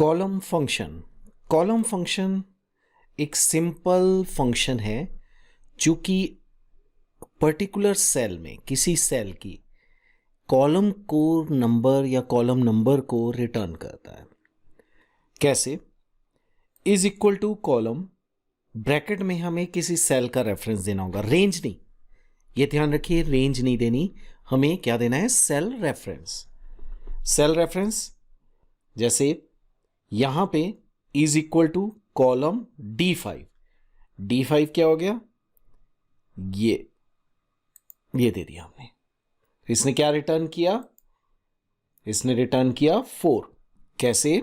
Column function. Column function एक simple function है जो कि पर्टिकुलर सेल में किसी सेल की कॉलम को नंबर या कॉलम नंबर को रिटर्न करता है। कैसे? Is equal to column, bracket में हमें किसी सेल का रेफरेंस देना होगा, रेंज नहीं। ये ध्यान रखिए, रेंज नहीं देनी, हमें क्या देना है? Cell reference. सेल रेफरेंस जैसे यहां पे is equal to column D5। D5 क्या हो गया? ये दे दिया हमने। इसने क्या रिटर्न किया? इसने रिटर्न किया 4। कैसे?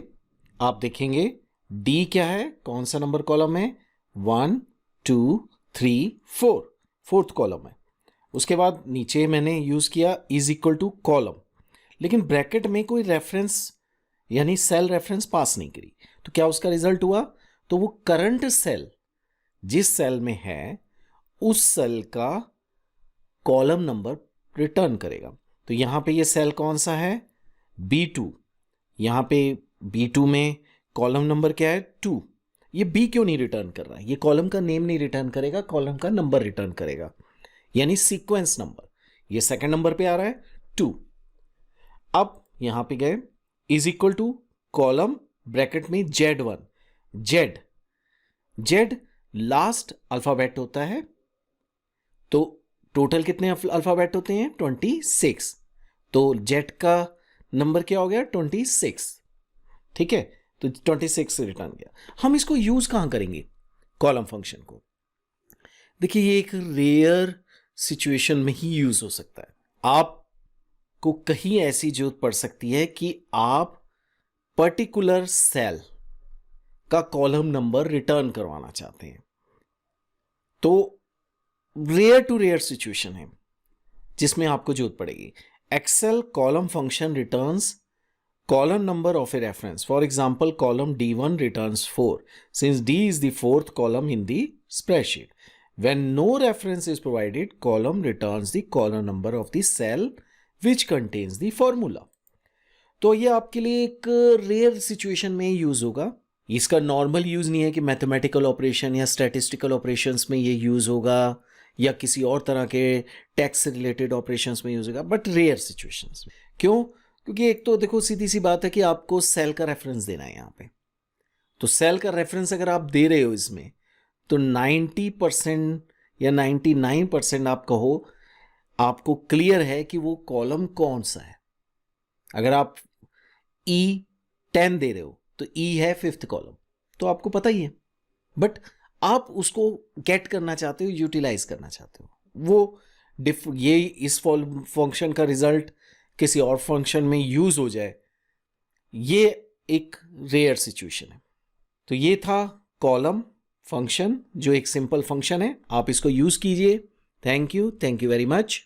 आप देखेंगे D क्या है, कौन सा नंबर कॉलम है? 1 2 3 4, फोर्थ कॉलम है। उसके बाद नीचे मैंने यूज किया इज इक्वल टू कॉलम, लेकिन ब्रैकेट में कोई रेफरेंस यानी सेल रेफरेंस पास नहीं करी। तो क्या उसका रिजल्ट हुआ? तो वो करंट सेल जिस सेल में है उस सेल का कॉलम नंबर रिटर्न करेगा। तो यहां पे ये सेल कौन सा है? B2। यहां पे B2 में कॉलम नंबर क्या है? 2। ये B क्यों नहीं रिटर्न कर रहा है? ये कॉलम का नेम नहीं रिटर्न करेगा, कॉलम का नंबर रिटर्न करेगा, यानी सीक्वेंस नंबर। ये सेकंड नंबर पे आ रहा है 2। अब यहां पे गए is equal to column bracket में Z1। जेड लास्ट अल्फाबेट होता है, तो टोटल कितने अल्फाबेट होते हैं? 26। तो जेड का नंबर क्या हो गया? 26। ठीक है, तो 26 रिटर्न किया। हम इसको यूज कहां करेंगे कॉलम फंक्शन को? देखिए, ये एक रेयर सिचुएशन में ही यूज हो सकता है। आपको कहीं ऐसी जरूरत पड़ सकती है कि आप पर्टिकुलर सेल का कॉलम नंबर रिटर्न करवाना चाहते हैं। तो रेयर टू रेयर सिचुएशन है जिसमें आपको जरूरत पड़ेगी। Excel column function returns column number of a reference. For example, column D1 returns 4 since D is the fourth column in the spreadsheet. When no reference is provided, column returns the column number of the cell which contains the formula. तो ये आपके लिए एक rare situation में use होगा। इसका normal use नहीं है कि मैथमेटिकल ऑपरेशन या स्टैटिस्टिकल ऑपरेशंस में ये यूज होगा या किसी और तरह के टैक्स से रिलेटेड ऑपरेशंस में यूज होगा, बट रेयर सिचुएशंस में। क्यों? क्योंकि एक तो देखो, सीधी सी बात है कि आपको सेल का रेफरेंस देना है यहां पे। तो सेल का रेफरेंस अगर आप दे रहे हो इसमें, तो 90% या 99% आप कहो, आपको क्लियर है कि वो कॉलम कौन सा है। अगर आप E10 दे रहे हो तो E है 5th कॉलम, तो आपको पता ही है। बट आप उसको गेट करना चाहते हो, यूटिलाइज करना चाहते हो, वो ये इस फंक्शन का रिजल्ट किसी और फंक्शन में यूज हो जाए, ये एक रेयर सिचुएशन है। तो ये था कॉलम फंक्शन, जो एक सिंपल फंक्शन है। आप इसको यूज कीजिए। Thank you very much.